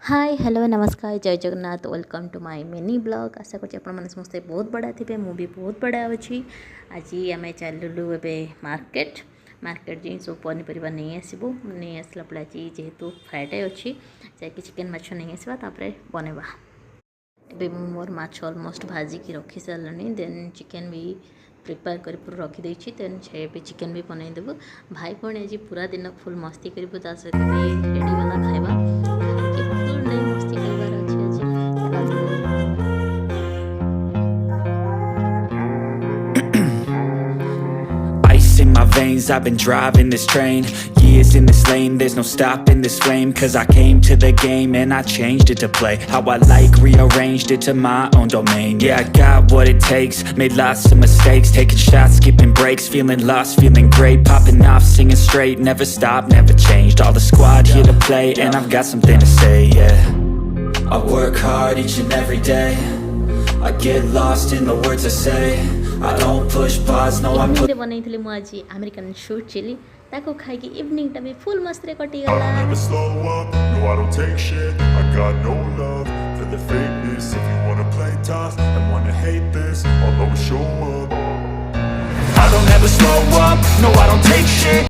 हाय hello नमस्कार जय Jagannath welcome to my mini blog आशा कर समस्ते बहुत बड़ा थे मु भी बहुत बड़ा अच्छी आज आम चलू ए मार्केट मार्केट जी सब पनीपरिया नहीं आसबू नहीं आसला आज जेहेतु फ्राइडे अच्छी जाकि चिकेन माछ नहीं आसवा बनवा ए मोर माछ अलमोस्ट भाजिकी रखी सारे देन चिकेन भी प्रिपेयर कर पूरा रखीदे देन से चिकेन भी बनईदेबू भाई भौणी आज पूरा दिन फुल मस्ती करूँ सहित भी रेडी वाला खाଇବା फुल डे मस्ती करवार Ice in my veins, I've been driving this train. Years in this lane, there's no stopping this flame. Cause I came to the game and I changed it to play how I like, rearranged it to my own domain. Yeah, I got what it takes, made lots of mistakes, taking shots, skipping breaks, feeling lost, feeling great, popping off, singing straight, never stopped, never changed. All the squad here to play and I've got something to say, yeah. I work hard each and every day, I get lost in the words I say. I don't push pause, no I'm evening बनई थी मु आज American shoot chilli ताको खाई कि evening टा भी full मस्त रे कटी I'll गला never slow up, no I don't take shit. I got no love for the fakeness. If you wanna play tough and wanna hate this, I'll always show up. I don't ever slow up, no I don't take shit.